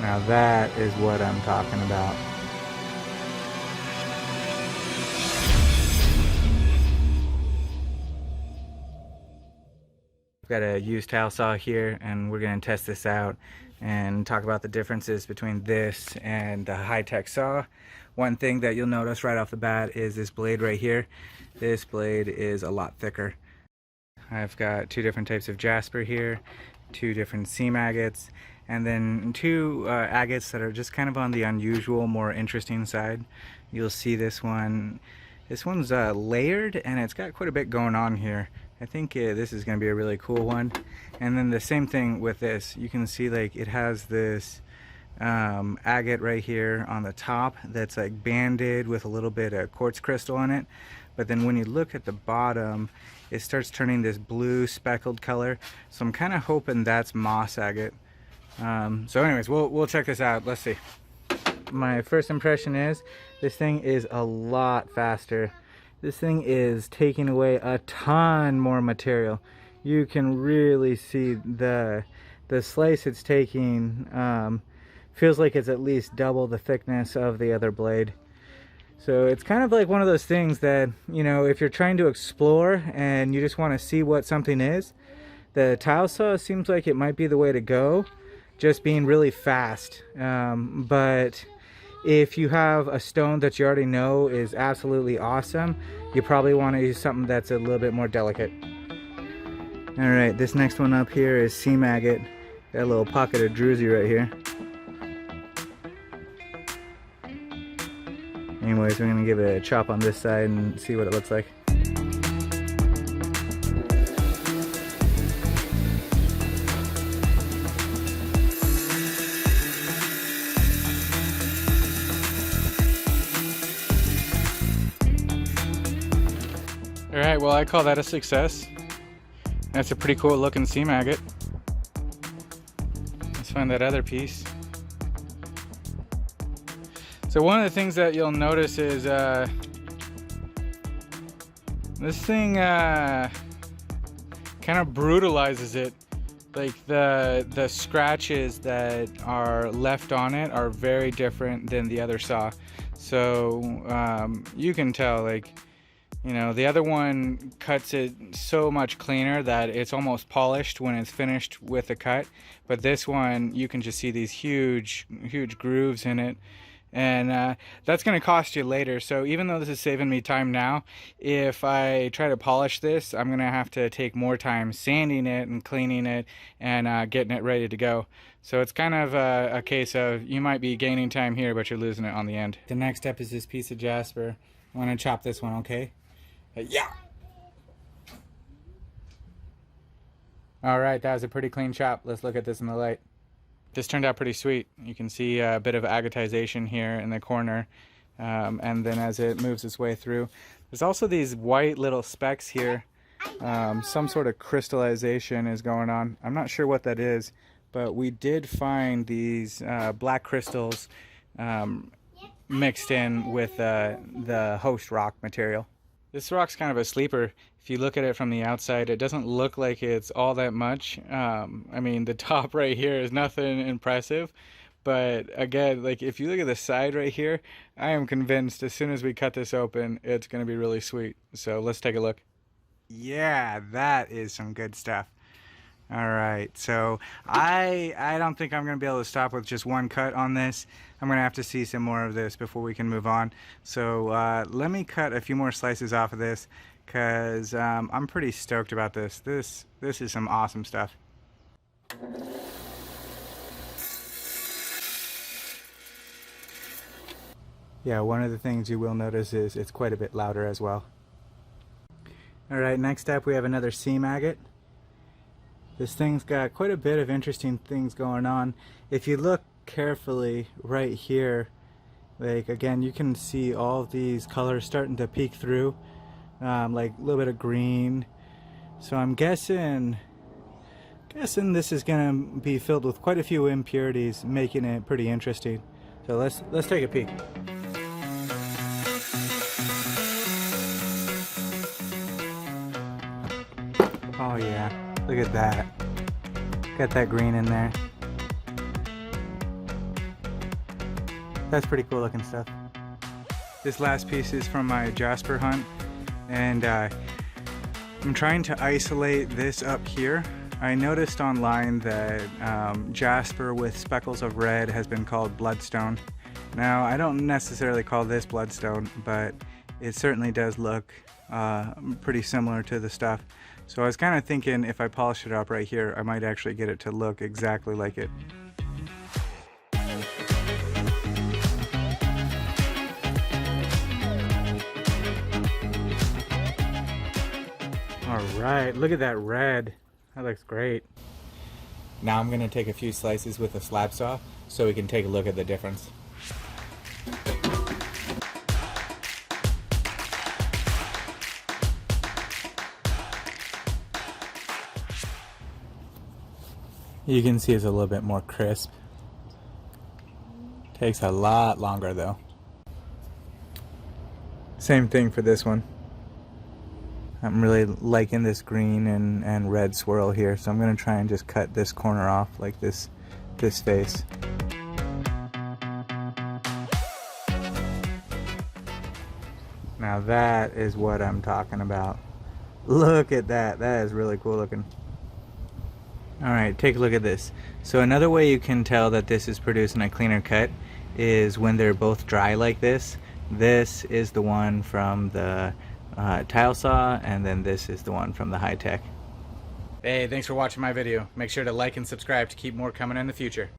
Now that is what I'm talking about. I've got a used towel saw here, and we're going to test this out and talk about the differences between this and the high-tech saw. One thing that you'll notice right off the bat is this blade right here. This blade is a lot thicker. I've got two different types of Jasper here, two different seam agates, and then two agates that are just kind of on the unusual, more interesting side. You'll see this one. This one's layered, and it's got quite a bit going on here. I think this is going to be a really cool one. And then the same thing with this. You can see like it has this agate right here on the top that's like banded with a little bit of quartz crystal on it. But then when you look at the bottom, it starts turning this blue speckled color. So I'm kind of hoping that's moss agate. So anyways, we'll check this out. Let's see. My first impression is this thing is a lot faster. This thing is taking away a ton more material. You can really see the slice it's taking feels like it's at least double the thickness of the other blade. So it's kind of like one of those things that, you know, if you're trying to explore and you just want to see what something is, the tile saw seems like it might be the way to go, just being really fast. But if you have a stone that you already know is absolutely awesome, you probably want to use something that's a little bit more delicate. Alright, this next one up here is seam agate. Got a little pocket of druzy right here. Anyways, we're going to give it a chop on this side and see what it looks like. Alright, well, I call that a success. That's a pretty cool looking seam agate. Let's find that other piece. So one of the things that you'll notice is this thing kind of brutalizes it. Like the scratches that are left on it are very different than the other saw. So you can tell, like, you know, the other one cuts it so much cleaner that it's almost polished when it's finished with the cut. But this one, you can just see these huge grooves in it. And that's going to cost you later. So even though this is saving me time now, if I try to polish this, I'm going to have to take more time sanding it and cleaning it and getting it ready to go. So it's kind of a case of you might be gaining time here, but you're losing it on the end. The next step is this piece of Jasper. I want to chop this one, okay? Yeah! Alright, that was a pretty clean chop. Let's look at this in the light. This turned out pretty sweet. You can see a bit of agatization here in the corner, and then as it moves its way through, there's also these white little specks here. Some sort of crystallization is going on. I'm not sure what that is, but we did find these black crystals mixed in with the host rock material. This rock's kind of a sleeper. If you look at it from the outside, it doesn't look like it's all that much. I mean, the top right here is nothing impressive. But again, like if you look at the side right here, I am convinced as soon as we cut this open, it's going to be really sweet. So let's take a look. Yeah, that is some good stuff. All right, so I don't think I'm going to be able to stop with just one cut on this. I'm going to have to see some more of this before we can move on. So let me cut a few more slices off of this, because I'm pretty stoked about this. This is some awesome stuff. Yeah, one of the things you will notice is it's quite a bit louder as well. All right, next up we have another seam agate. This thing's got quite a bit of interesting things going on. If you look carefully right here, like again, you can see all of these colors starting to peek through, like a little bit of green. So I'm guessing this is gonna be filled with quite a few impurities, making it pretty interesting. So let's take a peek. Oh yeah, look at that. Got that green in there. That's pretty cool looking stuff. This last piece is from my Jasper hunt, and I'm trying to isolate this up here. I noticed online that Jasper with speckles of red has been called Bloodstone. Now, I don't necessarily call this Bloodstone, but it certainly does look pretty similar to the stuff. So I was kind of thinking if I polish it up right here, I might actually get it to look exactly like it. Alright, look at that red. That looks great. Now I'm going to take a few slices with a slab saw so we can take a look at the difference. You can see it's a little bit more crisp. Takes a lot longer though. Same thing for this one. I'm really liking this green and red swirl here, so I'm going to try and just cut this corner off like this face. Now that is what I'm talking about. Look at that. That is really cool looking. Alright, take a look at this. So another way you can tell that this is producing a cleaner cut is when they're both dry like this. This is the one from the tile saw, and then this is the one from the high tech. Hey, thanks for watching my video. Make sure to like and subscribe to keep more coming in the future.